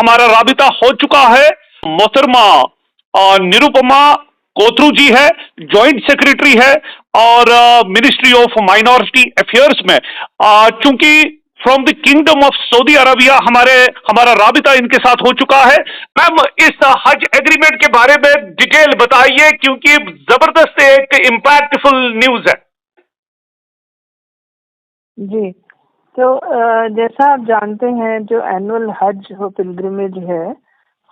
हमारा राबिता हो चुका है। मोहतरमा निरुपमा कोथरू जी है, जॉइंट सेक्रेटरी है और मिनिस्ट्री ऑफ माइनॉरिटी अफेयर्स में। चूंकि from the kingdom of Saudi Arabia हमारा राबिता इनके साथ हो चुका है। मैम, इस हज एग्रीमेंट के बारे में डिटेल बताइए, क्योंकि जबरदस्त एक इम्पैक्टफुल न्यूज है। जी, तो जैसा आप जानते हैं, जो एनुअल हज पिलग्रिमेज है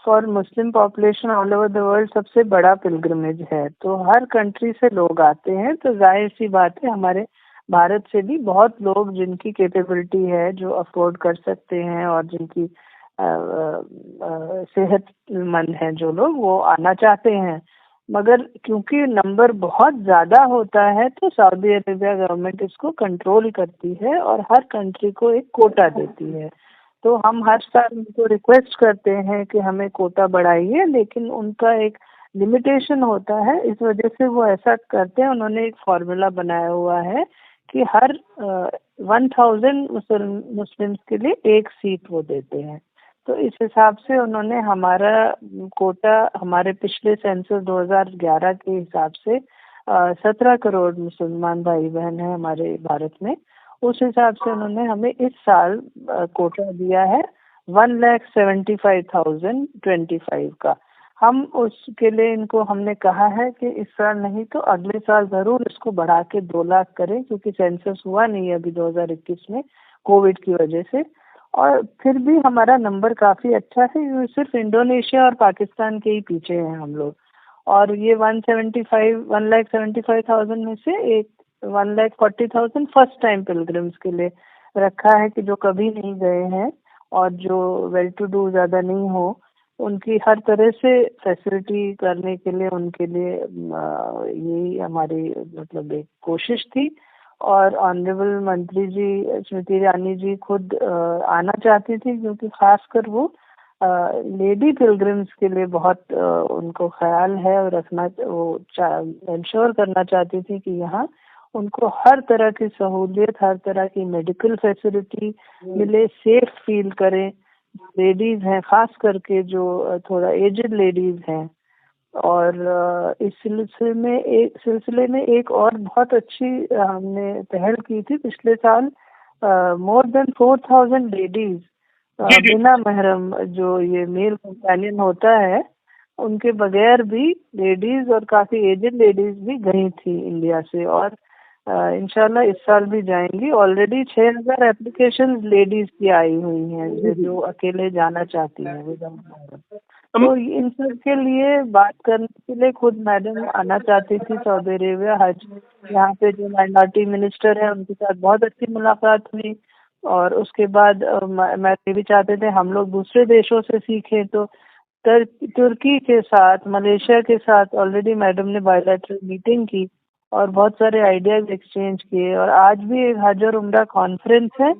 for Muslim population all over the world सबसे बड़ा पिलग्रिमेज है। तो हर कंट्री से लोग आते हैं, तो जाहिर सी बात है हमारे भारत से भी बहुत लोग जिनकी कैपेबिलिटी है, जो अफोर्ड कर सकते हैं और जिनकी सेहतमंद हैं जो लोग, वो आना चाहते हैं। मगर क्योंकि नंबर बहुत ज़्यादा होता है तो सऊदी अरेबिया गवर्नमेंट इसको कंट्रोल करती है और हर कंट्री को एक कोटा देती है। तो हम हर साल उनको रिक्वेस्ट करते हैं कि हमें कोटा बढ़ाइए, लेकिन उनका एक लिमिटेशन होता है, इस वजह से वो ऐसा करते हैं। उन्होंने एक फॉर्मूला बनाया हुआ है कि हर 1000 मुस्लिम्स के लिए एक सीट वो देते हैं। तो इस हिसाब से उन्होंने हमारा कोटा, हमारे पिछले सेंसस 2011 के हिसाब से 17 करोड़ मुसलमान भाई बहन हैं हमारे भारत में। उस हिसाब से उन्होंने हमें इस साल कोटा दिया है 1,75,025 का। हम उसके लिए इनको हमने कहा है कि इस साल नहीं तो अगले साल जरूर इसको बढ़ा के 2 लाख करें, क्योंकि सेंसस हुआ नहीं है अभी 2021 में कोविड की वजह से। और फिर भी हमारा नंबर काफी अच्छा है, ये सिर्फ इंडोनेशिया और पाकिस्तान के ही पीछे हैं हम लोग। और ये 1,75,000 में से एक 1,40,000 फर्स्ट टाइम पिलग्रिम्स के लिए रखा है, कि जो कभी नहीं गए हैं और जो वेल टू डू ज्यादा नहीं हो, उनकी हर तरह से फैसिलिटी करने के लिए उनके लिए यही हमारी मतलब एक कोशिश थी। और ऑनरेबल मंत्री जी स्मृति ईरानी जी खुद आना चाहती थी, क्योंकि खासकर वो लेडी पिलग्रिम्स के लिए बहुत उनको ख्याल है और रखना, वो इंश्योर करना चाहती थी कि यहाँ उनको हर तरह की सहूलियत, हर तरह की मेडिकल फैसिलिटी मिले, सेफ फील करें। लेडीज हैं, खास करके जो थोड़ा एजड लेडीज हैं। और इस सिलसिले में एक और बहुत अच्छी हमने पहल की थी पिछले साल। मोर देन 4,000 लेडीज बिना महरम, जो ये मेल कंपेनियन होता है, उनके बगैर भी लेडीज और काफी एजेड लेडीज भी गई थी इंडिया से, और इंशाल्लाह इस साल भी जाएंगी। ऑलरेडी 6,000 एप्लीकेशन लेडीज की आई हुई हैं जो अकेले जाना चाहती हैं। तो इन सब के लिए बात करने के लिए खुद मैडम आना चाहती थी सऊदी अरेबिया हज। यहाँ पे जो माइनॉरिटी मिनिस्टर है उनके साथ बहुत अच्छी मुलाकात हुई। और उसके बाद मैं भी चाहते थे हम लोग दूसरे देशों से सीखें, तो तुर्की के साथ, मलेशिया के साथ ऑलरेडी मैडम ने बायलैटरल मीटिंग की और बहुत सारे आइडियाज एक्सचेंज किए। और आज भी एक हज और उम्रा कॉन्फ्रेंस है,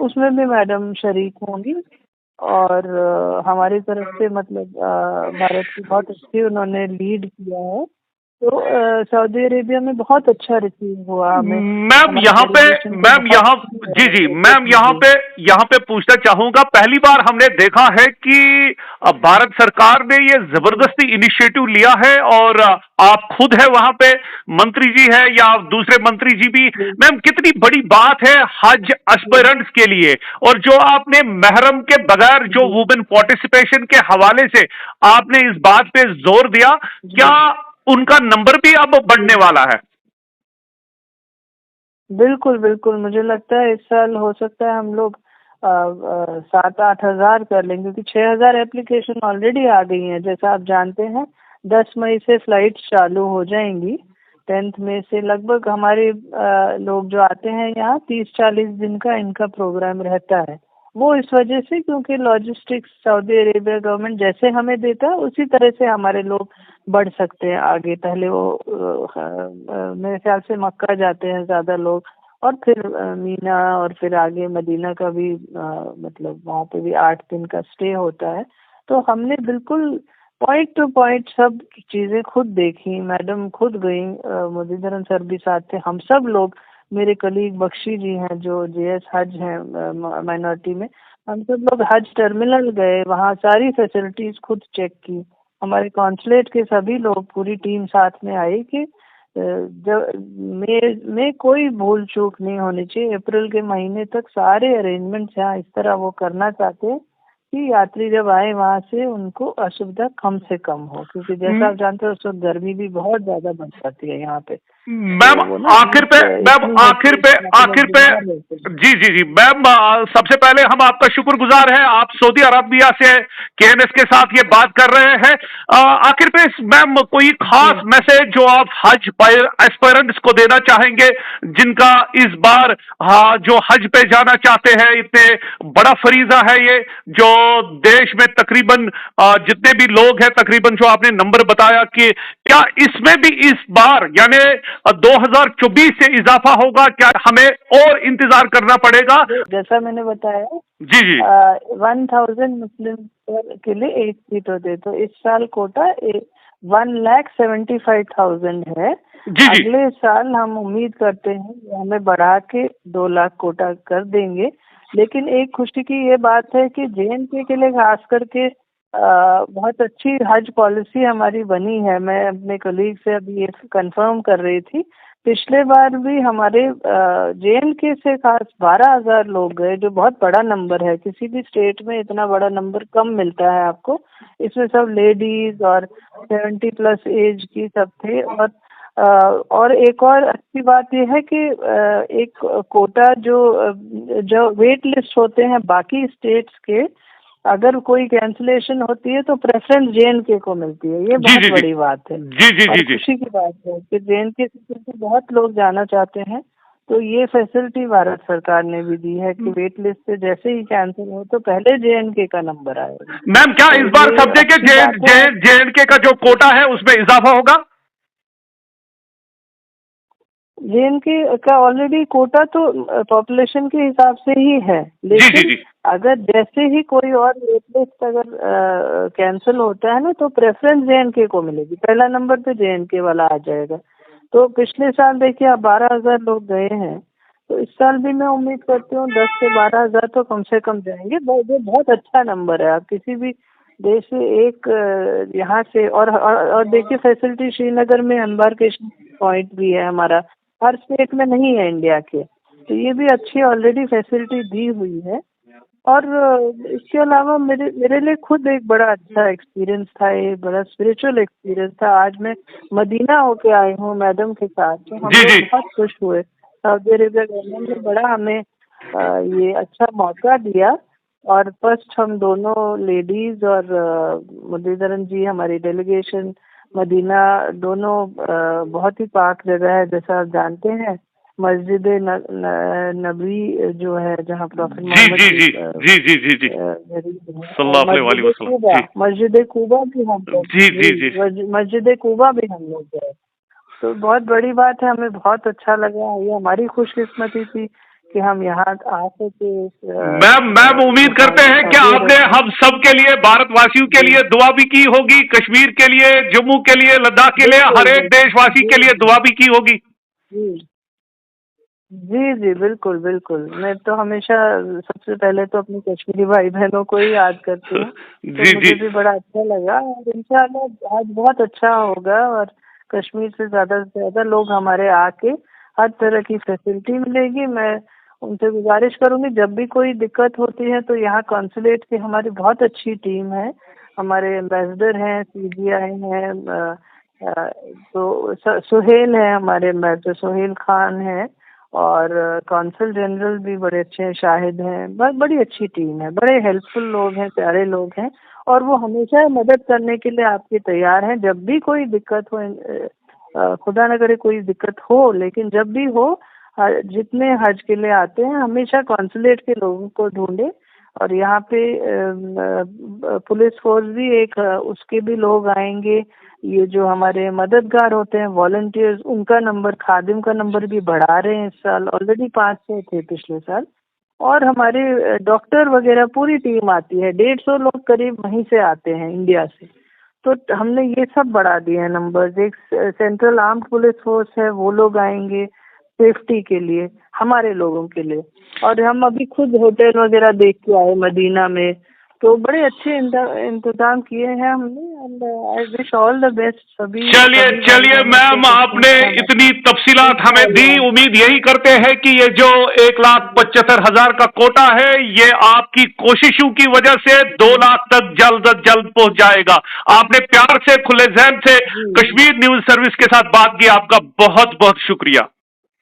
उसमें भी मैडम शरीक होंगी। और हमारी तरफ से मतलब भारत की बहुत अच्छी उन्होंने लीड किया है। तो सऊदी अरेबिया में बहुत अच्छा रिसीव हुआ हमें। मैम यहाँ पे पूछना चाहूंगा, पहली बार हमने देखा है कि भारत सरकार ने ये जबरदस्ती इनिशिएटिव लिया है और आप खुद है वहां पे, मंत्री जी है या दूसरे मंत्री जी भी। मैम, कितनी बड़ी बात है हज एस्पिरेंट्स के लिए, और जो आपने महरम के बगैर जो वुमेन पार्टिसिपेशन के हवाले से आपने इस बात पे जोर दिया, क्या उनका नंबर भी अब बढ़ने वाला है? बिल्कुल बिल्कुल, मुझे लगता है इस साल हो सकता है हम लोग 7-8 हजार कर लेंगे, क्योंकि 6,000 एप्लीकेशन ऑलरेडी आ गई हैं। जैसा आप जानते हैं 10 मई से फ्लाइट चालू हो जाएंगी। 10 मई से लगभग हमारे लोग जो आते हैं यहाँ 30-40 दिन का इनका प्रोग्राम रहता है। वो इस वजह से क्योंकि लॉजिस्टिक्स सऊदी अरेबिया गवर्नमेंट जैसे हमें देता है उसी तरह से हमारे लोग बढ़ सकते हैं आगे। पहले वो मेरे ख्याल से मक्का जाते हैं ज्यादा लोग, और फिर मीना, और फिर आगे मदीना का भी मतलब वहाँ पे भी 8 दिन का स्टे होता है। तो हमने बिल्कुल पॉइंट टू पॉइंट सब चीजें खुद देखी। मैडम खुद गई, मुरलीधरन सर भी साथ थे, हम सब लोग मेरे कलीग बख्शी जी हैं जो जेएस हज हैं माइनॉरिटी में, हम सब लोग हज टर्मिनल गए, वहाँ सारी फैसिलिटीज खुद चेक की। हमारे कॉन्सुलेट के सभी लोग, पूरी टीम साथ में आई कि जब में कोई भूल चूक नहीं होनी चाहिए। अप्रैल के महीने तक सारे अरेंजमेंट्स यहाँ इस तरह वो करना चाहते हैं कि यात्री जब आए वहाँ से उनको असुविधा कम से कम हो, क्योंकि जैसा आप जानते हो उस वक्त गर्मी भी बहुत ज्यादा बढ़ जाती है यहाँ पे। मैम तो वो ना आखिर पे मैम इतनी है कि आखिर पे बीमार रहते हैं। जी जी जी मैम, सबसे पहले हम आपका शुक्रगुजार हैं, आप सऊदी अरबिया से केएनएस के साथ ये बात कर रहे हैं। आखिर पे मैम कोई खास जी मैसेज जो आप हज एस्पिरेंट्स को देना चाहेंगे, जिनका इस बार जो हज पे जाना चाहते हैं, इतने बड़ा फरीजा है ये, जो देश में तकरीबन जितने भी लोग हैं, तकरीबन जो आपने नंबर बताया, कि क्या इसमें भी इस बार यानी 2024 से इजाफा होगा, क्या हमें और इंतजार करना पड़ेगा? जैसा मैंने बताया, जी जी 1000 मुस्लिम के लिए एक सीट होते, तो इस साल कोटा 1,75,000 है। जी जी अगले साल हम उम्मीद करते हैं कि हमें बढ़ा के 2 लाख कोटा कर देंगे। लेकिन एक खुशी की ये बात है कि जेएनके के लिए खास करके बहुत अच्छी हज पॉलिसी हमारी बनी है। मैं अपने कलीग से अभी ये कंफर्म कर रही थी, पिछले बार भी हमारे जेएनके से खास 12,000 लोग गए, जो बहुत बड़ा नंबर है। किसी भी स्टेट में इतना बड़ा नंबर कम मिलता है आपको। इसमें सब लेडीज और 70+ एज की सब थे। और एक और अच्छी बात यह है कि एक कोटा जो वेट लिस्ट होते हैं बाकी स्टेट्स के, अगर कोई कैंसिलेशन होती है तो प्रेफरेंस जेएनके को मिलती है। ये जी बहुत जी जी बड़ी बात है जी जी और जी जी खुशी की बात है कि जेएनके से बहुत लोग जाना चाहते हैं। तो ये फैसिलिटी भारत सरकार ने भी दी है कि वेट लिस्ट से जैसे ही कैंसिल हो तो पहले जेएनके का नंबर आएगा। मैम, क्या तो इस बार ये सब जगह अच्छी बात है। जेएनके का जो कोटा है उसमें इजाफा होगा? जेएनके का ऑलरेडी कोटा तो पॉपुलेशन के हिसाब से ही है, जी जी लेकिन जी अगर जैसे ही कोई और वेट लिस्ट अगर कैंसिल होता है ना, तो प्रेफरेंस जेएनके को मिलेगी, पहला नंबर पे जेएनके वाला आ जाएगा। तो पिछले साल देखिए आप 12,000 लोग गए हैं, तो इस साल भी मैं उम्मीद करती हूँ 10 से 12,000 तो कम से कम जाएंगे। जो बहुत अच्छा नंबर है। आप किसी भी देश से एक यहाँ से और देखिए फैसिलिटी श्रीनगर में एम्बार्केशन पॉइंट भी है हमारा, हर स्टेट में नहीं है इंडिया के। तो ये भी अच्छी ऑलरेडी फैसिलिटी दी हुई है। और इसके अलावा मेरे लिए खुद एक बड़ा अच्छा एक्सपीरियंस था, ये बड़ा स्पिरिचुअल एक्सपीरियंस था। आज मैं मदीना होके आई हूँ मैडम के साथ, तो हम जी लोग जी बहुत खुश हुए। सऊदी अरेबिया गवर्नमेंट ने बड़ा हमें ये अच्छा मौका दिया। और फर्स्ट हम दोनों लेडीज और मुरलीधरन जी, हमारी डेलीगेशन मदीना, दोनों बहुत ही पाक जगह है जैसा आप जानते हैं। मस्जिद नबी जो है जहाँ प्रॉफेट जी मोहम्मद जी की जी जी जी जी जी और सल्लल्लाहु अलैहि वसल्लम जी मस्जिद कूबा भी हम लोग, जी जी जी मस्जिद कूबा भी हम लोग गए। तो बहुत बड़ी बात है, हमें बहुत अच्छा लगा। ये हमारी खुशकिस्मती थी कि हम यहाँ आ सके। मैम मैम उम्मीद करते हैं कि आपने हम सब के लिए, भारतवासियों के लिए दुआ भी की होगी, कश्मीर के लिए, जम्मू के लिए, लद्दाख के लिए, हर एक देशवासी के लिए दुआ भी की होगी। जी जी जी बिल्कुल बिल्कुल। मैं तो हमेशा सबसे पहले तो अपनी कश्मीरी भाई बहनों को ही याद करती हूँ। तो जी मुझे जी भी बड़ा अच्छा लगा और इंशाल्लाह आज बहुत अच्छा होगा। और कश्मीर से ज्यादा लोग हमारे आके हर तरह की फैसिलिटी मिलेगी। मैं उनसे गुजारिश करूंगी जब भी कोई दिक्कत होती है तो यहाँ कॉन्सुलेट की हमारी बहुत अच्छी टीम है। हमारे एम्बेसडर हैं, सीजीआई हैं, तो सुहेल है हमारे एम्बेसडर, सुहेल खान है। और कौंसल जनरल भी बड़े अच्छे हैं, शाहिद हैं। बहुत बड़ी अच्छी टीम है, बड़े हेल्पफुल लोग हैं, प्यारे लोग हैं। और वो हमेशा मदद करने के लिए आपके तैयार हैं जब भी कोई दिक्कत हो। खुदा न करे कोई दिक्कत हो, लेकिन जब भी हो, जितने हज के लिए आते हैं हमेशा कॉन्सुलेट के लोगों को ढूंढे। और यहाँ पे पुलिस फोर्स भी एक उसके भी लोग आएंगे। ये जो हमारे मददगार होते हैं वॉलंटियर्स, उनका नंबर, खादिम का नंबर भी बढ़ा रहे हैं इस साल। ऑलरेडी 500 थे पिछले साल। और हमारे डॉक्टर वगैरह पूरी टीम आती है, 150 लोग करीब वहीं से आते हैं इंडिया से। तो हमने ये सब बढ़ा दिए हैं नंबर्स। एक सेंट्रल आर्म्ड पुलिस फोर्स है, वो लोग आएंगे। सेफ्टी के लिए, हमारे लोगों के लिए। और हम अभी खुद होटल वगैरह देख के आए मदीना में, तो बड़े अच्छे इंतजाम किए हैं हमने। And I wish all the best सभी। चलिए मैम, आपने इतनी तफसीलात हमें दी। उम्मीद यही करते हैं कि ये जो 1,75,000 का कोटा है, ये आपकी कोशिशों की वजह से 2 लाख तक जल्द अज जल्द पहुंच जाएगा। आपने प्यार से, खुले जहन से कश्मीर न्यूज सर्विस के साथ बात की, आपका बहुत बहुत शुक्रिया।